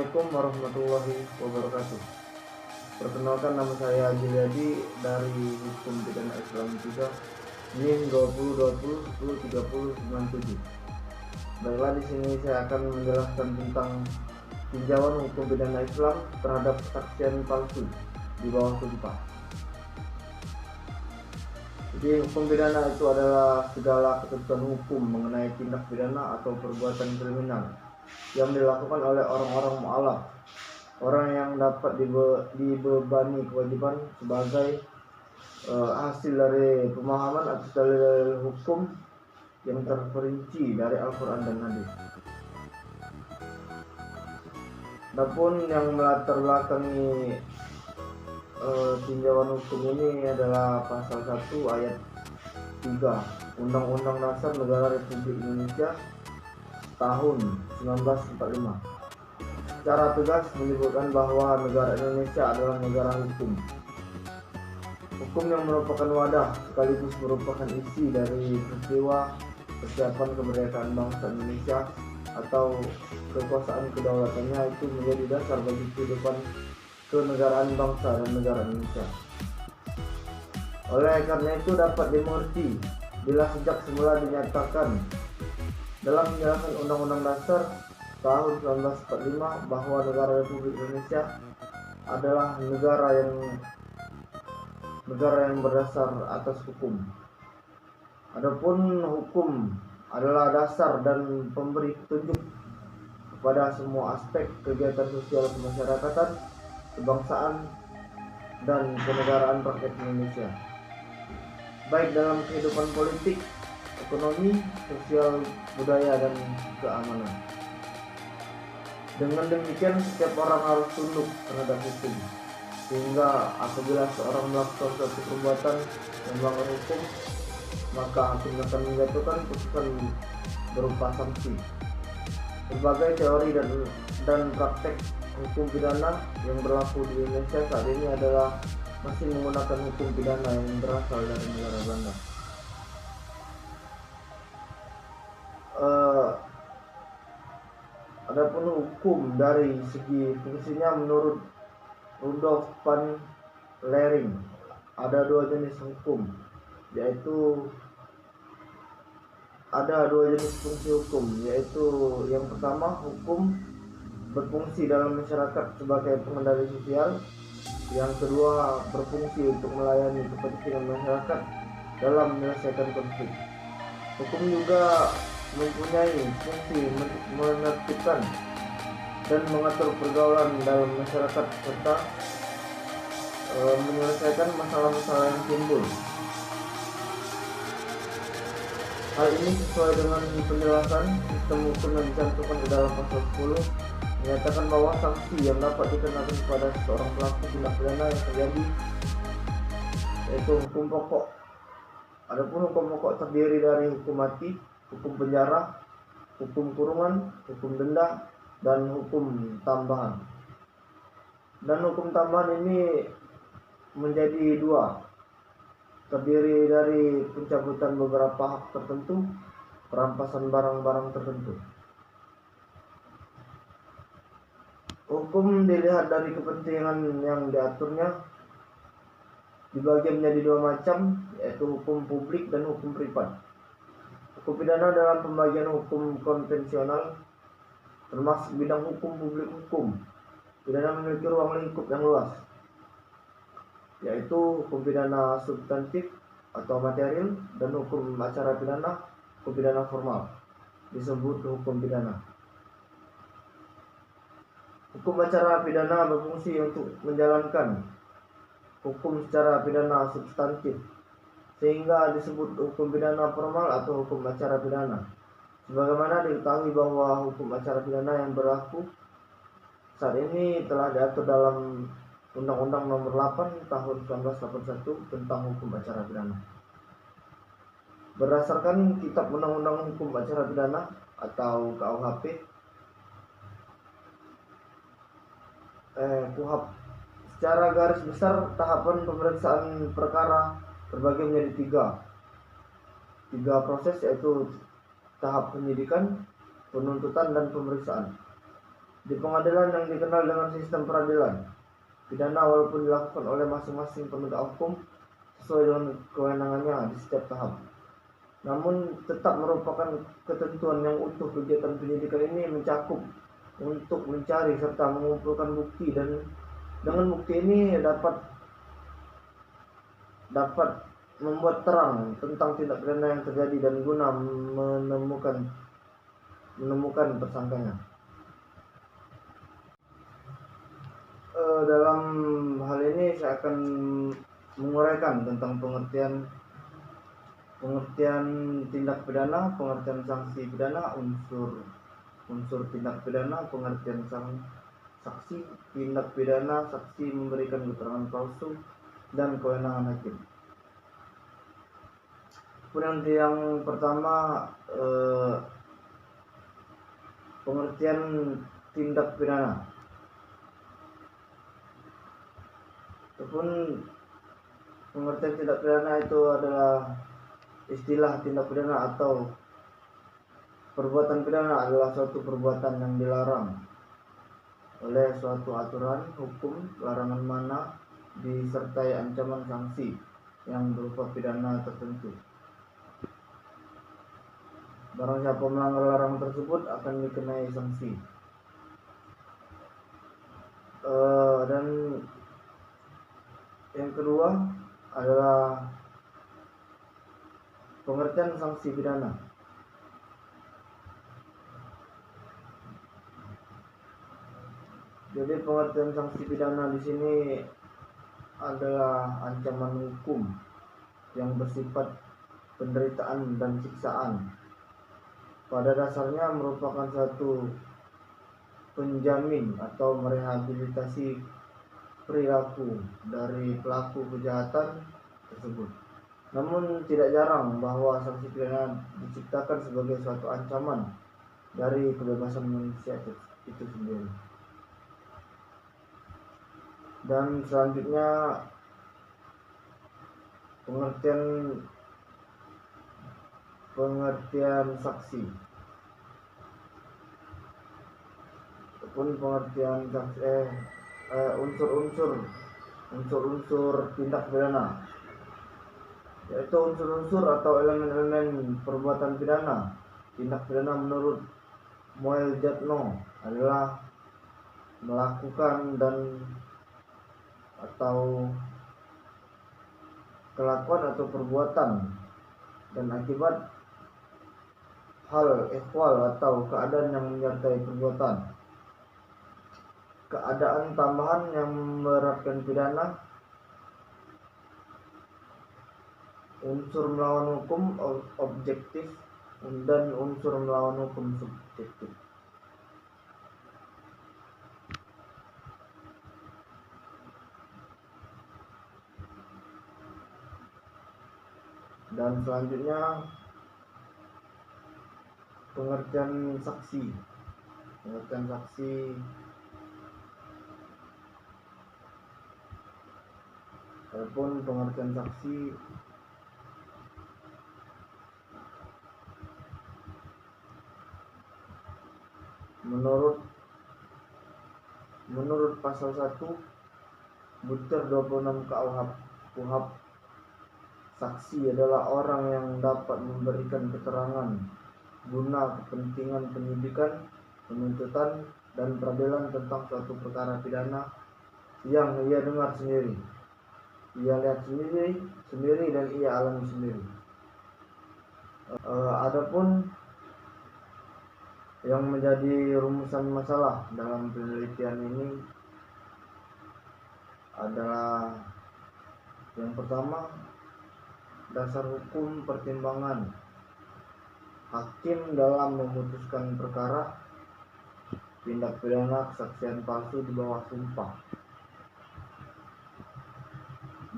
Assalamualaikum warahmatullahi wabarakatuh. Perkenalkan, nama saya Juliadi dari Hukum Pidana Islam 3 NIM 2020-1030-97. Baiklah, di sini saya akan menjelaskan tentang tinjauan hukum pidana Islam terhadap kesaksian palsu di bawah sumpah. Jadi hukum pidana itu adalah segala ketentuan hukum mengenai tindak pidana atau perbuatan kriminal yang dilakukan oleh orang-orang mu'alaf, orang yang dapat dibebani kewajiban sebagai hasil dari pemahaman atas dalil hukum yang terperinci dari Al-Quran dan Hadis. Adapun yang melatar belakangi tinjauan hukum ini adalah pasal 1 ayat 3 Undang-Undang Dasar Negara Republik Indonesia tahun 1945. Secara tegas menyebutkan bahwa negara Indonesia adalah negara hukum. Hukum yang merupakan wadah sekaligus merupakan isi dari peristiwa persiapan kemerdekaan bangsa Indonesia atau kekuasaan kedaulatannya itu menjadi dasar bagi kehidupan kenegaraan bangsa dan negara Indonesia. Oleh karena itu dapat dimengerti bila sejak semula dinyatakan dalam penjelasan Undang-Undang Dasar tahun 1945 bahwa negara Republik Indonesia adalah negara yang berdasar atas hukum. Adapun hukum adalah dasar dan pemberi petunjuk kepada semua aspek kegiatan sosial kemasyarakatan, kebangsaan, dan kenegaraan rakyat Indonesia, baik dalam kehidupan politik, ekonomi, sosial, budaya, dan keamanan. Dengan demikian setiap orang harus tunduk terhadap hukum, sehingga apabila seorang melakukan suatu perbuatan yang melanggar hukum, maka hakim akan menjatuhkan putusan berupa sanksi. Berbagai teori dan praktek hukum pidana yang berlaku di Indonesia saat ini adalah masih menggunakan hukum pidana yang berasal dari negara Belanda. Adapun hukum dari segi fungsinya menurut Rudolf van Lering ada dua jenis hukum, yaitu ada dua jenis fungsi hukum, yaitu yang pertama hukum berfungsi dalam masyarakat sebagai pengendali sosial, yang kedua berfungsi untuk melayani kepentingan masyarakat dalam menyelesaikan konflik. Hukum juga mempunyai fungsi menertibkan dan mengatur pergaulan dalam masyarakat serta menyelesaikan masalah-masalah yang timbul. Hal ini sesuai dengan penjelasan sistem hukum yang dicantumkan di dalam pasal 10, menyatakan bahwa sanksi yang dapat dikenakan kepada seorang pelaku tindak pidana yang terjadi yaitu hukum pokok. Adapun hukum pokok terdiri dari hukum mati, hukum penjara, hukum kurungan, hukum denda, dan hukum tambahan. Dan hukum tambahan ini menjadi dua, terdiri dari pencabutan beberapa hak tertentu, perampasan barang-barang tertentu. Hukum dilihat dari kepentingan yang diaturnya dibagi menjadi dua macam, yaitu hukum publik dan hukum privat. Hukum pidana dalam pembagian hukum konvensional termasuk bidang hukum publik hukum pidana memiliki ruang lingkup yang luas, yaitu hukum pidana substantif atau material dan hukum acara pidana, hukum pidana formal disebut hukum pidana. Hukum acara pidana berfungsi untuk menjalankan hukum secara pidana substantif, sehingga disebut hukum pidana formal atau hukum acara pidana. Sebagaimana diketahui bahwa hukum acara pidana yang berlaku saat ini telah diatur dalam Undang-Undang Nomor 8 Tahun 1981 tentang hukum acara pidana. Berdasarkan Kitab Undang-Undang Hukum Acara Pidana atau KUHP, secara garis besar tahapan pemeriksaan perkara terbagi menjadi tiga proses, yaitu tahap penyidikan, penuntutan, dan pemeriksaan. Di pengadilan yang dikenal dengan sistem peradilan pidana, walaupun dilakukan oleh masing-masing penegak hukum sesuai dengan kewenangannya di setiap tahap, namun tetap merupakan ketentuan yang utuh. Kegiatan penyidikan ini mencakup untuk mencari serta mengumpulkan bukti, dan dengan bukti ini dapat membuat terang tentang tindak pidana yang terjadi dan guna menemukan tersangkanya. Dalam hal ini saya akan menguraikan tentang pengertian tindak pidana, pengertian sanksi pidana, unsur tindak pidana, pengertian saksi, tindak pidana saksi memberikan keterangan palsu, dan kewenangan hakim. Kemudian yang pertama, pengertian tindak pidana. Adapun pengertian tindak pidana itu adalah istilah tindak pidana atau perbuatan pidana adalah suatu perbuatan yang dilarang oleh suatu aturan hukum, larangan mana disertai ancaman sanksi yang berupa pidana tertentu. Barang siapa melanggar larangan tersebut akan dikenai sanksi. Dan yang kedua adalah pengertian sanksi pidana. Jadi pengertian sanksi pidana di sini adalah ancaman hukum yang bersifat penderitaan dan siksaan. Pada dasarnya merupakan satu penjamin atau merehabilitasi perilaku dari pelaku kejahatan tersebut. Namun tidak jarang bahwa sanksi pidana diciptakan sebagai suatu ancaman dari kebebasan manusia itu sendiri. Dan selanjutnya pengertian saksi. Ataupun pengertian saksi unsur-unsur tindak pidana, yaitu unsur-unsur atau elemen-elemen perbuatan pidana. Tindak pidana menurut Moel Jatno adalah melakukan atau kelakuan atau perbuatan dan akibat hal, ehwal atau keadaan yang menyertai perbuatan. Keadaan tambahan yang memberatkan pidana, unsur melawan hukum objektif, dan unsur melawan hukum subjektif. Dan selanjutnya pengertian saksi. Adapun pengertian saksi menurut pasal 1 butir 26 KUHP, saksi adalah orang yang dapat memberikan keterangan guna kepentingan penyidikan, penuntutan, dan peradilan tentang suatu perkara pidana yang ia dengar sendiri, ia lihat sendiri dan ia alami sendiri. Adapun yang menjadi rumusan masalah dalam penelitian ini adalah yang pertama, dasar hukum pertimbangan hakim dalam memutuskan perkara tindak pidana kesaksian palsu di bawah sumpah,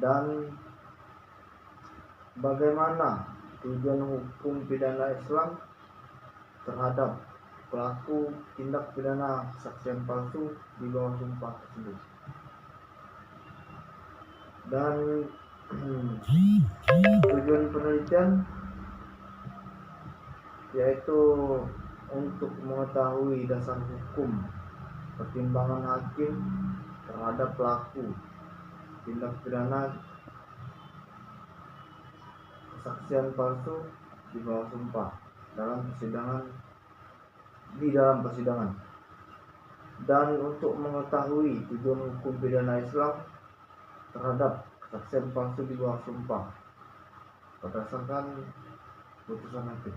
dan bagaimana tujuan hukum pidana Islam terhadap pelaku tindak pidana kesaksian palsu di bawah sumpah tersebut. Dan tujuan penelitian yaitu untuk mengetahui dasar hukum pertimbangan hakim terhadap pelaku tindak pidana kesaksian palsu di bawah sumpah di dalam persidangan. Dan untuk mengetahui tujuan hukum pidana Islam terhadap kesaksian palsu di bawah sumpah berdasarkan putusan hakim,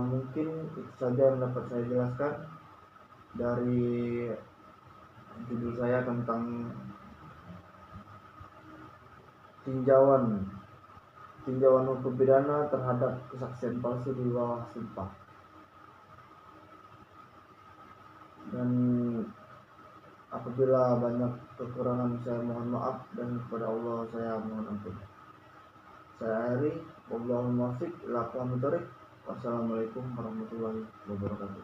mungkin itu saja yang dapat saya jelaskan dari judul saya tentang tinjauan hukum pidana terhadap kesaksian palsu di bawah sumpah. Dan apabila banyak kekurangan saya mohon maaf, dan kepada Allah saya mohon ampun. Saya akhiri, wallahul muwaffiq ila aqwamit thoriq. Wassalamualaikum warahmatullahi wabarakatuh.